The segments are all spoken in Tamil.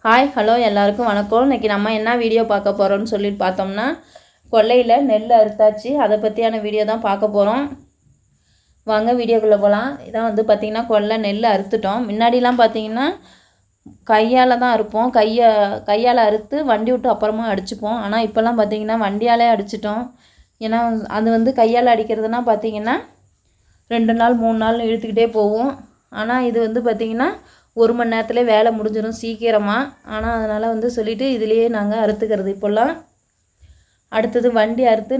ஹாய் ஹலோ எல்லாருக்கும் வணக்கம். இன்றைக்கி நம்ம என்ன வீடியோ பார்க்க போகிறோம்னு சொல்லிட்டு பார்த்தோம்னா, கொல்லையில் நெல் அறுத்தாச்சு, அதை பற்றியான வீடியோ தான் பார்க்க போகிறோம். வாங்க வீடியோக்குள்ளே போகலாம். இதான் வந்து பார்த்திங்கன்னா கொல்லை நெல் அறுத்துட்டோம். முன்னாடிலாம் பார்த்திங்கன்னா கையால் தான் அறுப்போம். கையால் அறுத்து வண்டி விட்டு அப்புறமா அடிச்சுப்போம். ஆனால் இப்போல்லாம் பார்த்திங்கன்னா வண்டியாலே அடிச்சிட்டோம். ஏன்னா அது வந்து கையால் அடிக்கிறதுனா பார்த்திங்கன்னா 2 நாள் 3 நாள் இழுத்துக்கிட்டே போகும். ஆனால் இது வந்து பார்த்திங்கன்னா 1 மணி நேரத்தில் வேலை முடிஞ்சிடும் சீக்கிரமாக. ஆனால் அதனால் வந்து சொல்லிவிட்டு இதுலேயே நாங்கள் அறுத்துக்கிறது இப்போல்லாம். அடுத்தது வண்டி அறுத்து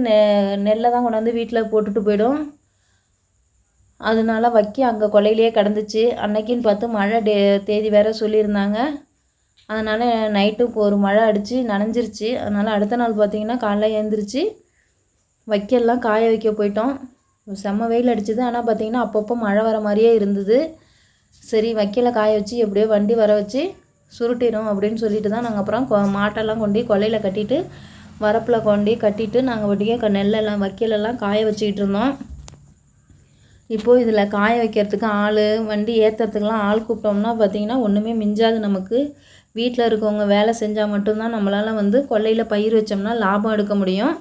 நெல்லை தான் கொண்டாந்து வீட்டில் போட்டுட்டு போயிடும். அதனால வைக்க அங்கே கொல்லையிலே கிடந்துச்சு. அன்னைக்குன்னு பார்த்து மழை தேதி வேறு சொல்லியிருந்தாங்க. அதனால் நைட்டுக்கு ஒரு மழை அடித்து நனைஞ்சிருச்சு. அதனால் அடுத்த நாள் பார்த்திங்கன்னா காலைல எழுந்திரிச்சு வைக்கெல்லாம் காய வைக்க போயிட்டோம். செம்ம வெயில் அடிச்சுது. ஆனால் பார்த்திங்கன்னா அப்பப்போ மழை வர மாதிரியே இருந்தது. சரி வைக்கல காய வச்சு எப்படியோ வண்டி வர வச்சு சுருட்டிடும் அப்படின்னு சொல்லிட்டு தான் நாங்கள் அப்புறம் மாட்டெல்லாம் கொண்டு கொல்லையில் கட்டிட்டு வரப்பில் கொண்டு கட்டிட்டு நாங்கள் ஒட்டியே நெல்லெல்லாம் வைக்கலெல்லாம் காய வச்சுக்கிட்டு இருந்தோம். இப்போது இதில் காய வைக்கிறதுக்கு ஆள், வண்டி ஏற்றுறதுக்கெலாம் ஆள் கூப்பிட்டோம்னா பார்த்திங்கன்னா ஒன்றுமே மிஞ்சாது. நமக்கு வீட்டில் இருக்கவங்க வேலை செஞ்சால் மட்டும்தான் நம்மளால் வந்து கொல்லையில் பயிர் வச்சோம்னா லாபம் எடுக்க முடியும்.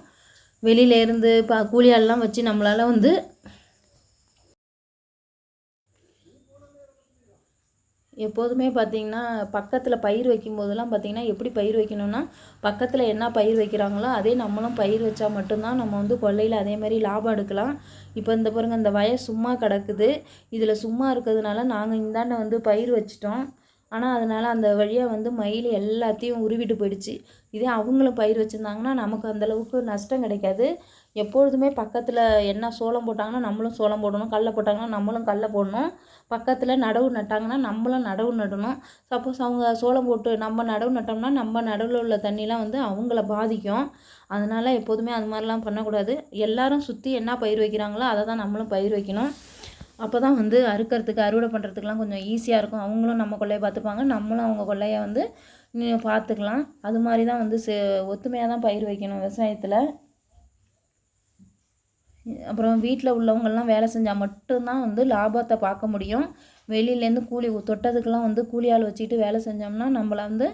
வெளியிலேருந்து கூலி ஆள்லாம் வச்சு நம்மளால் வந்து எப்போதுமே பார்த்திங்கன்னா பக்கத்தில் பயிர் வைக்கும்போதெல்லாம் பார்த்திங்கன்னா எப்படி பயிர் வைக்கணும்னா, பக்கத்தில் என்ன பயிர் வைக்கிறாங்களோ அதே நம்மளும் பயிர் வச்சா மட்டும்தான் நம்ம வந்து கொல்லையில் அதே மாதிரி லாபம் எடுக்கலாம். இப்போ இந்த பாருங்கள், இந்த வயல் சும்மா கிடக்குது. இதில் சும்மா இருக்கிறதுனால நாங்கள் இந்தாண்ட வந்து பயிர் வச்சிட்டோம். ஆனால் அதனால் அந்த வழியாக வந்து மயில் எல்லாத்தையும் உருவிட்டு போயிடுச்சு. இதே அவங்களும் பயிர் வச்சுருந்தாங்கன்னா நமக்கு அந்தளவுக்கு நஷ்டம் கிடைக்காது. எப்பொழுதுமே பக்கத்தில் என்ன சோளம் போட்டாங்கன்னா நம்மளும் சோளம் போடணும், கடல போட்டாங்கன்னா நம்மளும் கடல போடணும். பக்கத்தில் நடவு நட்டாங்கன்னா நம்மளும் நடவு நடணும். சப்போஸ் அவங்க சோளம் போட்டு நம்ம நடவு நட்டோம்னா நம்ம நடுவில் உள்ள தண்ணிலாம் வந்து அவங்கள பாதிக்கும். அதனால் எப்போதுமே அது மாதிரிலாம் பண்ணக்கூடாது. எல்லோரும் சுற்றி என்ன பயிர் வைக்கிறாங்களோ அதை தான் நம்மளும் பயிர் வைக்கணும். அப்போ தான் வந்து அறுக்கிறதுக்கு அறுவடை பண்ணுறதுக்கெலாம் கொஞ்சம் ஈஸியாக இருக்கும். அவங்களும் நம்ம கொல்லையை பார்த்துப்பாங்க, நம்மளும் அவங்க கொல்லையை வந்து பார்த்துக்கலாம். அது மாதிரி தான் வந்து ஒத்துமையாக தான் பயிர் வைக்கணும் விவசாயத்தில். அப்புறம் வீட்டில் உள்ளவங்கள்லாம் வேலை செஞ்சால் மட்டும்தான் வந்து லாபத்தை பார்க்க முடியும். வெளியிலேருந்து கூலி தொட்டதுக்கெல்லாம் வந்து கூலி ஆள் வச்சுக்கிட்டு வேலை செஞ்சோம்னா நம்மளை வந்து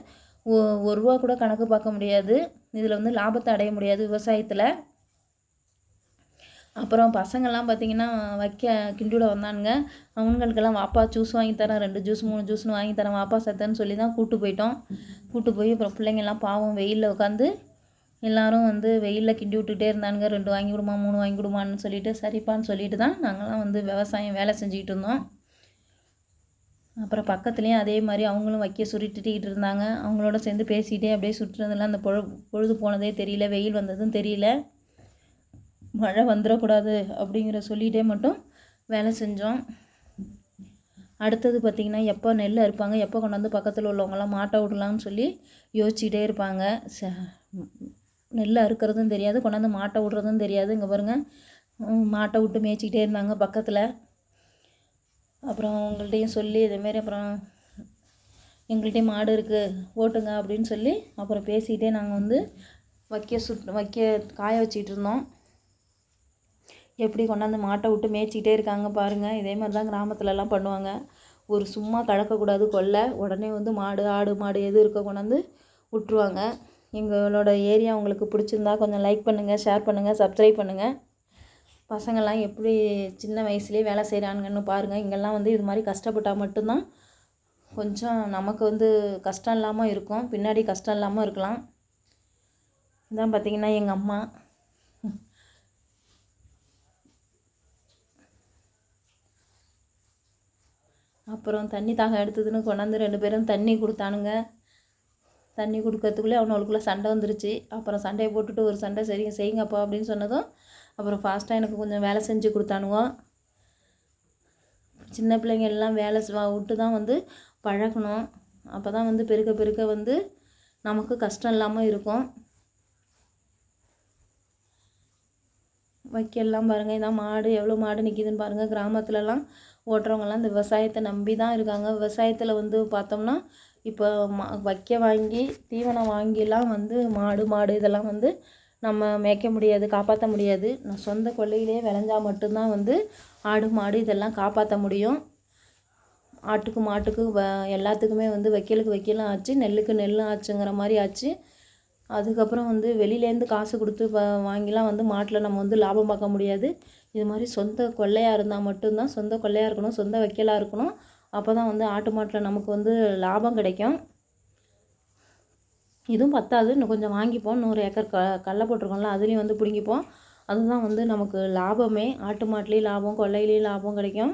ஒரு ரூபா கூட கணக்கு பார்க்க முடியாது. இதில் வந்து லாபத்தை அடைய முடியாது விவசாயத்தில். அப்புறம் பசங்கள்லாம் பார்த்திங்கன்னா வைக்க கிண்டிவிட வந்தானுங்க. அவங்களுக்கெல்லாம் வாப்பா ஜூஸ் வாங்கி தரேன், 2 ஜூஸ் 3 ஜூஸ்னு வாங்கி தரேன் வாப்பா சத்தன்னு சொல்லி தான் கூப்பிட்டு போயிட்டோம். கூப்பிட்டு போய் அப்புறம் பிள்ளைங்கள்லாம் பாவம் வெயிலில் உட்காந்து எல்லோரும் வந்து வெயிலில் கிண்டி விட்டுக்கிட்டே இருந்தானுங்க. 2 வாங்கி கொடுமா 3 வாங்கி கொடுமான்னு சொல்லிவிட்டு சரிப்பான்னு சொல்லிட்டு தான் நாங்கள்லாம் வந்து விவசாயம் வேலை செஞ்சுக்கிட்டு இருந்தோம். அப்புறம் பக்கத்துலேயும் அதே மாதிரி அவங்களும் வைக்க சுருட்டிகிட்டு இருந்தாங்க. அவங்களோட சேர்ந்து பேசிகிட்டே அப்படியே சுற்றுறதுலாம் அந்த பொழுது போனதே தெரியல, வெயில் வந்ததும் தெரியல. மழை வந்துடக்கூடாது அப்படிங்கிற சொல்லிகிட்டே மட்டும் வேலை செஞ்சோம். அடுத்தது பார்த்திங்கன்னா எப்போ நெல் அறுப்பாங்க, எப்போ கொண்டாந்து பக்கத்தில் உள்ளவங்களாம் மாட்டை விடலான்னு சொல்லி யோசிச்சுக்கிட்டே இருப்பாங்க. நெல் அறுக்கிறதும் தெரியாது, கொண்டாந்து மாட்டை விட்றதும் தெரியாது. இங்கே பாருங்கள், மாட்டை விட்டு மேய்ச்சிக்கிட்டே இருந்தாங்க பக்கத்தில். அப்புறம் உங்கள்கிட்டையும் சொல்லி இதேமாரி அப்புறம் எங்கள்கிட்டையும் மாடு இருக்குது ஓட்டுங்க அப்படின்னு சொல்லி அப்புறம் பேசிக்கிட்டே நாங்கள் வந்து வைக்க காய வச்சிக்கிட்டு இருந்தோம். எப்படி கொண்டாந்து மாட்டை விட்டு மேய்ச்சிக்கிட்டே இருக்காங்க பாருங்கள். இதே மாதிரி தான் கிராமத்துலலாம் பண்ணுவாங்க. ஒரு சும்மா கலக்கக்கூடாது கொல்லை, உடனே வந்து மாடு ஆடு மாடு எது இருக்கோ கொண்டாந்து விட்ருவாங்க. எங்களோட ஏரியா உங்களுக்கு பிடிச்சிருந்தா கொஞ்சம் லைக் பண்ணுங்கள், ஷேர் பண்ணுங்கள், சப்ஸ்கிரைப் பண்ணுங்கள். பசங்கள்லாம் எப்படி சின்ன வயசுலேயே வேலை செய்கிறானுங்கன்னு பாருங்கள். இங்கெல்லாம் வந்து இது மாதிரி கஷ்டப்பட்டால் மட்டும்தான் கொஞ்சம் நமக்கு வந்து கஷ்டம் இல்லாமல் இருக்கும், பின்னாடி கஷ்டம் இல்லாமல் இருக்கலாம். இதான் பார்த்திங்கன்னா எங்கள் அம்மா. அப்புறம் தண்ணி தாகம் எடுத்ததுன்னு கொண்டாந்து 2 பேரும் தண்ணி கொடுத்தானுங்க. தண்ணி கொடுக்கறதுக்குள்ளே அவனுக்குள்ளே சண்டை வந்துருச்சு. அப்புறம் சண்டையை போட்டுட்டு ஒரு சண்டை சரிங்க செய்யுங்கப்பா அப்படின்னு சொன்னதும் அப்புறம் ஃபாஸ்ட்டாக எனக்கு கொஞ்சம் வேலை செஞ்சு கொடுத்தானுவோம். சின்ன பிள்ளைங்க எல்லாம் வேலை விட்டு தான் வந்து பழகணும். அப்போ தான் வந்து பெருக்க பெருக்க வந்து நமக்கு கஷ்டம் இல்லாமல் இருக்கும். வைக்கலாம் பாருங்கள், இதான் மாடு எவ்வளோ மாடு நிற்கிதுன்னு பாருங்கள். கிராமத்துலலாம் ஓட்டுறவங்கலாம் இந்த விவசாயத்தை நம்பி தான் இருக்காங்க. விவசாயத்தில் வந்து பார்த்தோம்னா இப்போ வைக்க வாங்கி தீவனம் வாங்கிலாம் வந்து மாடு இதெல்லாம் வந்து நம்ம மேய்க்க முடியாது, காப்பாற்ற முடியாது. நான் சொந்த கொல்லையிலே விளைஞ்சா மட்டும்தான் வந்து ஆடு மாடு இதெல்லாம் காப்பாற்ற முடியும். ஆட்டுக்கு மாட்டுக்கு எல்லாத்துக்குமே வந்து வைக்கலும் ஆச்சு, நெல்லுக்கு நெல்லும் ஆச்சுங்கிற மாதிரி ஆச்சு. அதுக்கப்புறம் வந்து வெளியிலேருந்து காசு கொடுத்து வாங்கிலாம் வந்து மாட்டில் நம்ம வந்து லாபம் பார்க்க முடியாது. இது மாதிரி சொந்த கொல்லையாக இருந்தால் மட்டும்தான், சொந்த கொல்லையாக இருக்கணும், சொந்த வைக்கலாக இருக்கணும். அப்போ தான் வந்து ஆட்டு மாட்டில் நமக்கு வந்து லாபம் கிடைக்கும். இதுவும் பத்தாது, இன்னும் கொஞ்சம் வாங்கிப்போம். 100 ஏக்கர் கடலை போட்டிருக்கோம்ல, அதுலேயும் வந்து பிடுங்கிப்போம். அதுதான் வந்து நமக்கு லாபமே. ஆட்டு மாட்டுலேயும் லாபம், கொல்லையிலேயும் லாபம் கிடைக்கும்.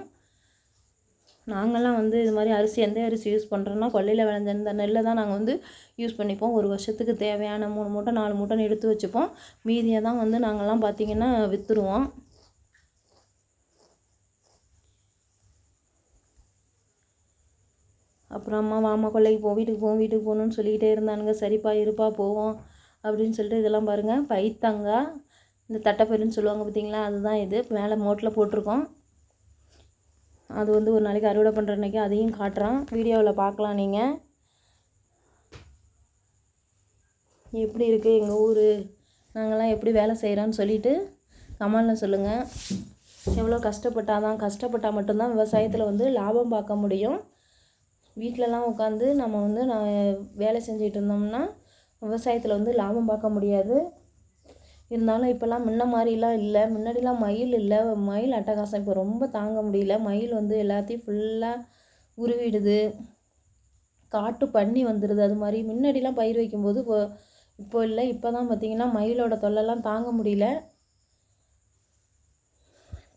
நாங்கள்லாம் வந்து இது மாதிரி அரிசி எந்த அரிசி யூஸ் பண்ணுறோன்னா, கொல்லையில் விளைஞ்ச இந்த நெல்லை தான் நாங்கள் வந்து யூஸ் பண்ணிப்போம். ஒரு வருஷத்துக்கு தேவையான 3 மூட்டை 4 மூட்டைன்னு எடுத்து வச்சுப்போம். மீதியை தான் வந்து நாங்கள்லாம் பார்த்திங்கன்னா விற்றுருவோம். அப்புறம் அம்மா வாமா கொல்லைக்கு வீட்டுக்கு போகணுன்னு சொல்லிக்கிட்டே இருந்தானுங்க. சரிப்பா இருப்பா போவோம் அப்படின்னு சொல்லிட்டு இதெல்லாம் பாருங்கள், பைத்தங்காய், இந்த தட்டைப்பயிறுன்னு சொல்லுவாங்க பார்த்திங்களா, அதுதான் இது. மேலே மோட்டில் போட்டிருக்கோம். அது வந்து ஒரு நாளைக்கு அறுவடை பண்ணுற அன்றைக்கி அதையும் காட்டுறோம், வீடியோவில் பார்க்கலாம். நீங்கள் எப்படி இருக்குது எங்கள் ஊர், நாங்கள்லாம் எப்படி வேலை செய்கிறோன்னு சொல்லிவிட்டு கமெண்டில் சொல்லுங்கள். எவ்வளோ கஷ்டப்பட்டால் மட்டும்தான் விவசாயத்தில் வந்து லாபம் பார்க்க முடியும். வீட்டிலலாம் உட்காந்து நம்ம வந்து வேலை செஞ்சுட்டு இருந்தோம்னா விவசாயத்தில் வந்து லாபம் பார்க்க முடியாது. இருந்தாலும் இப்போல்லாம் முன்ன மாதிரிலாம் இல்லை. முன்னாடிலாம் மயில் இல்லை, மயில் அட்டகாசம் இப்போ ரொம்ப தாங்க முடியல. மயில் வந்து எல்லாத்தையும் ஃபுல்லாக உருவிடுது, காட்டு பன்னி வந்துடுது. அது மாதிரி முன்னாடிலாம் பயிர் வைக்கும்போது இப்போ இல்லை. இப்போ தான் பார்த்திங்கன்னா மயிலோட தொல்லைலாம் தாங்க முடியல.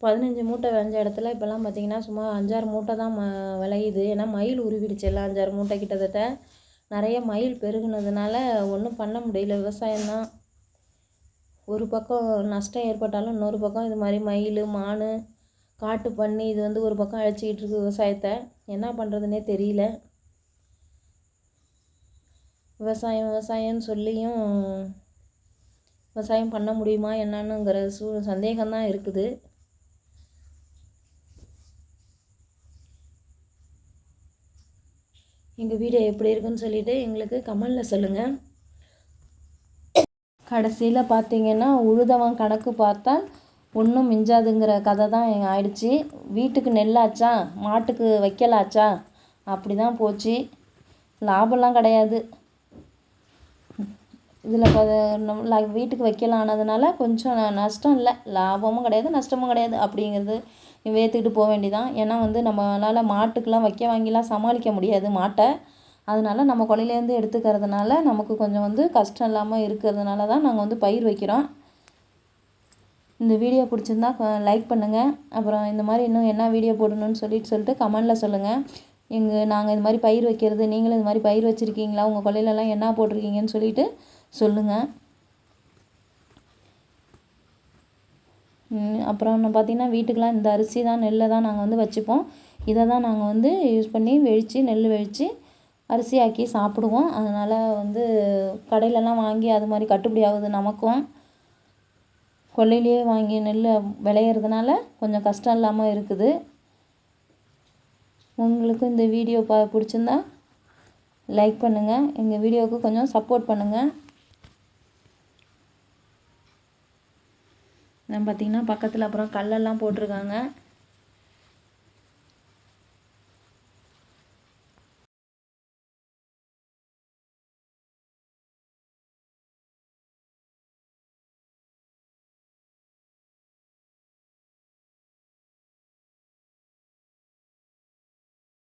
15 மூட்டை விளைஞ்ச இடத்துல இப்போல்லாம் பார்த்திங்கன்னா சும்மா 5-6 மூட்டை தான் விளையுது. ஏன்னா மயில் உருவிடுச்சு எல்லாம் 5-6 மூட்டை கிட்டத்தட்ட. நிறைய மயில் பெருகுனதுனால ஒன்றும் பண்ண முடியல. விவசாயம்தான் ஒரு பக்கம் நஷ்டம் ஏற்பட்டாலும் இன்னொரு பக்கம் இது மாதிரி மயில், மான், காட்டு பன்னி இது வந்து ஒரு பக்கம் அழிச்சிக்கிட்டு இருக்குது விவசாயத்தை. என்ன பண்ணுறதுனே தெரியல. விவசாயம்னு சொல்லியும் விவசாயம் பண்ண முடியுமா என்னன்னுங்கிற சந்தேகம்தான் இருக்குது. எங்கள் வீடியோ எப்படி இருக்குன்னு சொல்லிவிட்டு எங்களுக்கு கமெண்டில் சொல்லுங்கள். கடைசியில் பார்த்திங்கன்னா உழுதவன் கணக்கு பார்த்தால் ஒன்றும் மிஞ்சாதுங்கிற கதை தான் ஆயிடுச்சு. வீட்டுக்கு நெல்லாச்சா, மாட்டுக்கு வைக்கலாச்சா, அப்படி தான் போச்சு. லாபம்லாம் கிடையாது இதில். வீட்டுக்கு வைக்கலாம் ஆனதுனால கொஞ்சம் நஷ்டம் இல்லை, லாபமும் கிடையாது நஷ்டமும் கிடையாது அப்படிங்கிறது ஏற்றுக்கிட்டு போக வேண்டியதான். ஏன்னா வந்து நம்மளால் மாட்டுக்கெலாம் வைக்க வாங்கிலாம் சமாளிக்க முடியாது மாட்டை. அதனால் நம்ம கொல்லையிலேருந்து எடுத்துக்கிறதுனால நமக்கு கொஞ்சம் வந்து கஷ்டம் இல்லாமல் இருக்கிறதுனால தான் நாங்கள் வந்து பயிர் வைக்கிறோம். இந்த வீடியோ பிடிச்சிருந்தா லைக் பண்ணுங்கள். அப்புறம் இந்த மாதிரி இன்னும் என்ன வீடியோ போடணும்னு சொல்லிட்டு கமெண்டில் சொல்லுங்கள். நாங்கள் இது மாதிரி பயிர் வைக்கிறது, நீங்களும் இது மாதிரி பயிர் வச்சுருக்கீங்களா, உங்கள் கொல்லையிலலாம் என்ன போட்டிருக்கீங்கன்னு சொல்லிட்டு சொல்லுங்கள். அப்புறம் பார்த்திங்கன்னா வீட்டுக்கெலாம் இந்த அரிசி தான், நெல்லை தான் நாங்கள் வந்து வச்சுப்போம். இதை தான் நாங்கள் வந்து யூஸ் பண்ணி நெல் வெடித்து அரிசி ஆக்கி சாப்பிடுவோம். அதனால் வந்து கடையிலலாம் வாங்கி அது மாதிரி கட்டுப்படி ஆகுது நமக்கும். கொல்லையிலேயே வாங்கி நெல் விளையிறதுனால கொஞ்சம் கஷ்டம் இல்லாமல் இருக்குது. உங்களுக்கு இந்த வீடியோ பிடிச்சிருந்தா லைக் பண்ணுங்கள், எங்கள் வீடியோவுக்கு கொஞ்சம் சப்போர்ட் பண்ணுங்கள். பார்த்திங்கன்னா பக்கத்தில் அப்புறம் கல்லெல்லாம் போட்டிருக்காங்க.